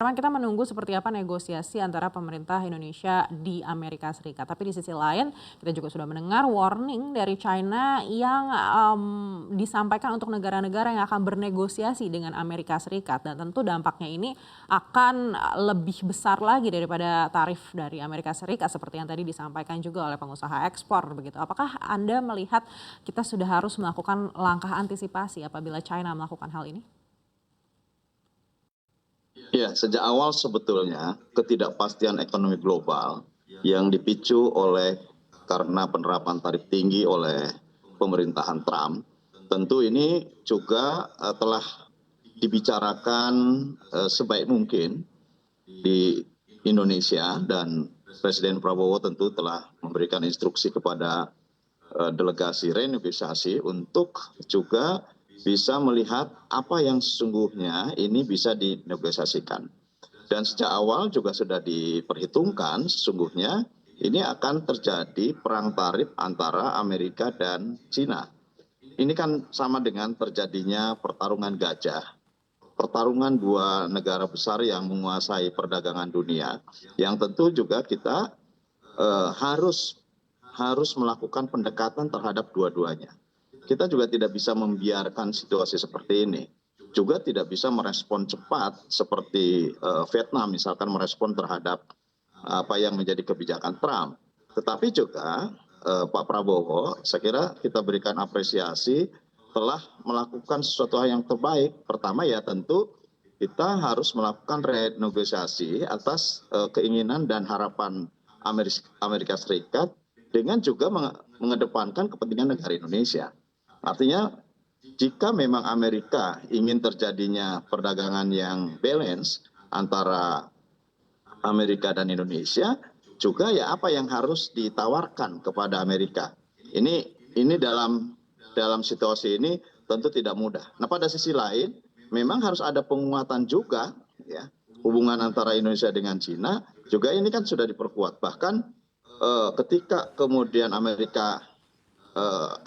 Memang kita menunggu seperti apa negosiasi antara pemerintah Indonesia di Amerika Serikat. Tapi di sisi lain kita juga sudah mendengar warning dari China yang disampaikan untuk negara-negara yang akan bernegosiasi dengan Amerika Serikat. Dan tentu dampaknya ini akan lebih besar lagi daripada tarif dari Amerika Serikat seperti yang tadi disampaikan juga oleh pengusaha ekspor begitu. Apakah Anda melihat kita sudah harus melakukan langkah antisipasi apabila China melakukan hal ini? Ya, sejak awal sebetulnya ketidakpastian ekonomi global yang dipicu karena penerapan tarif tinggi oleh pemerintahan Trump, tentu ini juga telah dibicarakan sebaik mungkin di Indonesia, dan Presiden Prabowo tentu telah memberikan instruksi kepada delegasi renegosiasi untuk juga bisa melihat apa yang sesungguhnya ini bisa dinegosiasikan. Dan sejak awal juga sudah diperhitungkan sesungguhnya ini akan terjadi perang tarif antara Amerika dan China. Ini kan sama dengan terjadinya pertarungan gajah, pertarungan dua negara besar yang menguasai perdagangan dunia, yang tentu juga kita harus melakukan pendekatan terhadap dua-duanya. Kita juga tidak bisa membiarkan situasi seperti ini. Juga tidak bisa merespon cepat seperti Vietnam misalkan merespon terhadap apa yang menjadi kebijakan Trump. Tetapi juga Pak Prabowo, saya kira kita berikan apresiasi telah melakukan sesuatu hal yang terbaik. Pertama ya tentu kita harus melakukan renegosiasi atas keinginan dan harapan Amerika Serikat dengan juga mengedepankan kepentingan negara Indonesia. Artinya jika memang Amerika ingin terjadinya perdagangan yang balance antara Amerika dan Indonesia, juga ya apa yang harus ditawarkan kepada Amerika. Ini dalam situasi ini tentu tidak mudah. Nah, pada sisi lain memang harus ada penguatan juga ya. Hubungan antara Indonesia dengan Cina juga ini kan sudah diperkuat. Bahkan ketika kemudian Amerika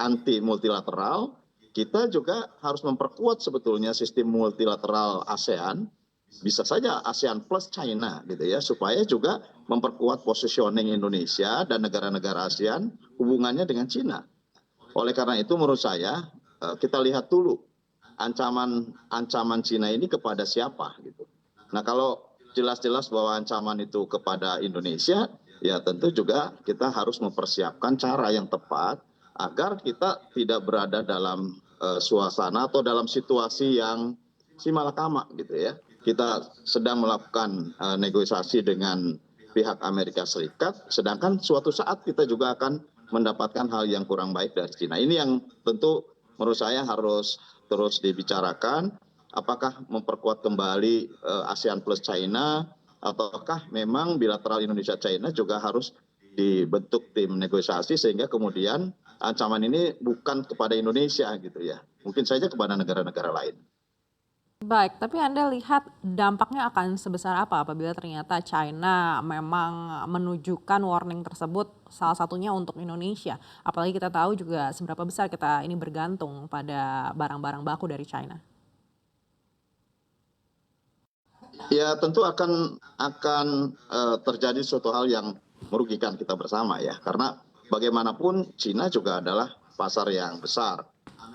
anti multilateral, kita juga harus memperkuat sebetulnya sistem multilateral ASEAN, bisa saja ASEAN plus China gitu ya, supaya juga memperkuat positioning Indonesia dan negara-negara ASEAN hubungannya dengan China. Oleh karena itu menurut saya kita lihat dulu ancaman China ini kepada siapa gitu. Nah, kalau jelas-jelas bahwa ancaman itu kepada Indonesia, ya tentu juga kita harus mempersiapkan cara yang tepat agar kita tidak berada dalam suasana atau dalam situasi yang simalakama gitu ya. Kita sedang melakukan negosiasi dengan pihak Amerika Serikat, sedangkan suatu saat kita juga akan mendapatkan hal yang kurang baik dari China. Ini yang tentu menurut saya harus terus dibicarakan, apakah memperkuat kembali ASEAN plus China, ataukah memang bilateral Indonesia-China juga harus dibentuk tim negosiasi sehingga kemudian ancaman ini bukan kepada Indonesia gitu ya, mungkin saja kepada negara-negara lain. Baik, tapi Anda lihat dampaknya akan sebesar apa apabila ternyata China memang menunjukkan warning tersebut salah satunya untuk Indonesia. Apalagi kita tahu juga seberapa besar kita ini bergantung pada barang-barang baku dari China. Ya tentu akan terjadi suatu hal yang merugikan kita bersama ya, karena bagaimanapun China juga adalah pasar yang besar,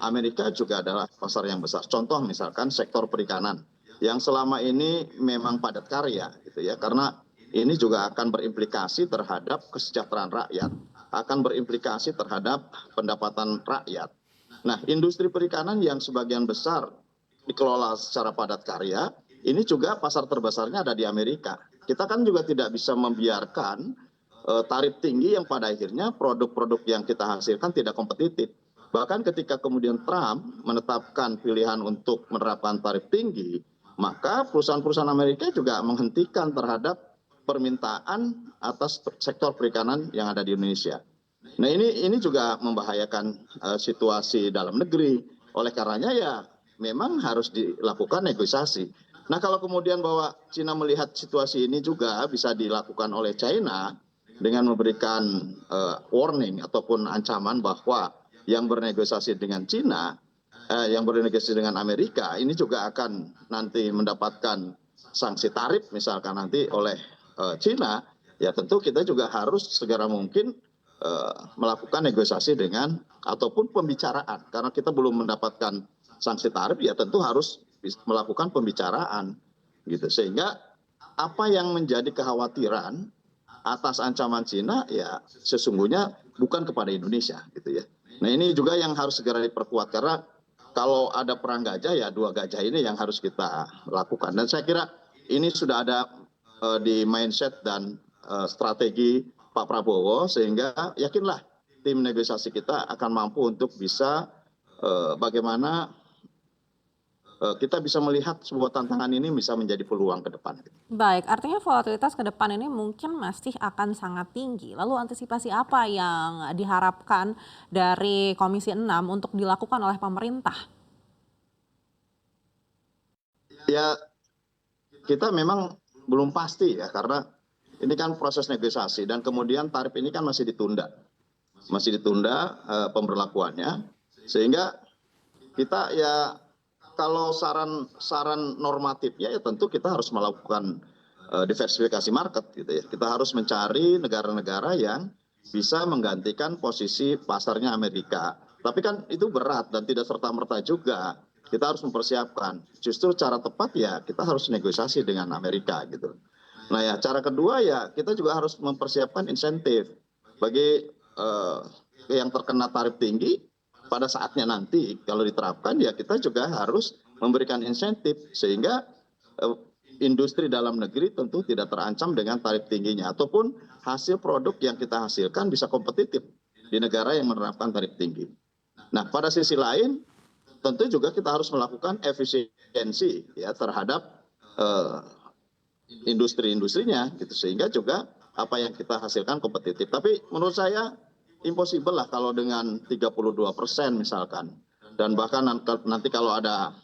Amerika juga adalah pasar yang besar. Contoh misalkan sektor perikanan yang selama ini memang padat karya gitu ya, karena ini juga akan berimplikasi terhadap kesejahteraan rakyat, akan berimplikasi terhadap pendapatan rakyat. Nah, industri perikanan yang sebagian besar dikelola secara padat karya, ini juga pasar terbesarnya ada di Amerika. Kita kan juga tidak bisa membiarkan tarif tinggi yang pada akhirnya produk-produk yang kita hasilkan tidak kompetitif. Bahkan ketika kemudian Trump menetapkan pilihan untuk menerapkan tarif tinggi, maka perusahaan-perusahaan Amerika juga menghentikan terhadap permintaan atas sektor perikanan yang ada di Indonesia. Nah, ini juga membahayakan situasi dalam negeri. Oleh karenanya ya memang harus dilakukan negosiasi. Nah, kalau kemudian bahwa China melihat situasi ini juga bisa dilakukan oleh China dengan memberikan warning ataupun ancaman bahwa yang bernegosiasi dengan China, yang bernegosiasi dengan Amerika, ini juga akan nanti mendapatkan sanksi tarif misalkan nanti oleh China, ya tentu kita juga harus segera mungkin melakukan negosiasi dengan ataupun pembicaraan, karena kita belum mendapatkan sanksi tarif, ya tentu harus melakukan pembicaraan gitu, sehingga apa yang menjadi kekhawatiran atas ancaman Cina ya sesungguhnya bukan kepada Indonesia gitu ya. Nah ini juga yang harus segera diperkuat, karena kalau ada perang gajah ya dua gajah ini yang harus kita lakukan, dan saya kira ini sudah ada di mindset dan strategi Pak Prabowo, sehingga yakinlah tim negosiasi kita akan mampu untuk bisa bagaimana kita bisa melihat sebuah tantangan ini bisa menjadi peluang ke depan. Baik, artinya volatilitas ke depan ini mungkin masih akan sangat tinggi. Lalu antisipasi apa yang diharapkan dari Komisi 6 untuk dilakukan oleh pemerintah? Ya, kita memang belum pasti ya, karena ini kan proses negosiasi dan kemudian tarif ini kan masih ditunda pemberlakuannya, sehingga kita ya kalau saran normatifnya ya tentu kita harus melakukan diversifikasi market gitu ya. Kita harus mencari negara-negara yang bisa menggantikan posisi pasarnya Amerika. Tapi kan itu berat dan tidak serta-merta juga. Kita harus mempersiapkan. Justru cara tepat ya kita harus negosiasi dengan Amerika gitu. Nah ya cara kedua ya kita juga harus mempersiapkan insentif bagi yang terkena tarif tinggi. Pada saatnya nanti kalau diterapkan ya kita juga harus memberikan insentif sehingga industri dalam negeri tentu tidak terancam dengan tarif tingginya, ataupun hasil produk yang kita hasilkan bisa kompetitif di negara yang menerapkan tarif tinggi. Nah pada sisi lain tentu juga kita harus melakukan efisiensi ya terhadap industri-industrinya gitu, sehingga juga apa yang kita hasilkan kompetitif. Tapi menurut saya impossible lah kalau dengan 32% misalkan, dan bahkan nanti kalau ada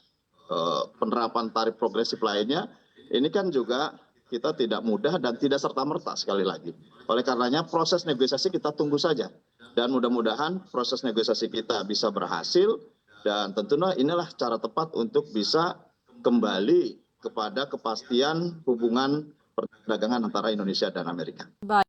penerapan tarif progresif lainnya, ini kan juga kita tidak mudah dan tidak serta-merta sekali lagi. Oleh karenanya proses negosiasi kita tunggu saja, dan mudah-mudahan proses negosiasi kita bisa berhasil, dan tentunya inilah cara tepat untuk bisa kembali kepada kepastian hubungan perdagangan antara Indonesia dan Amerika. Baik.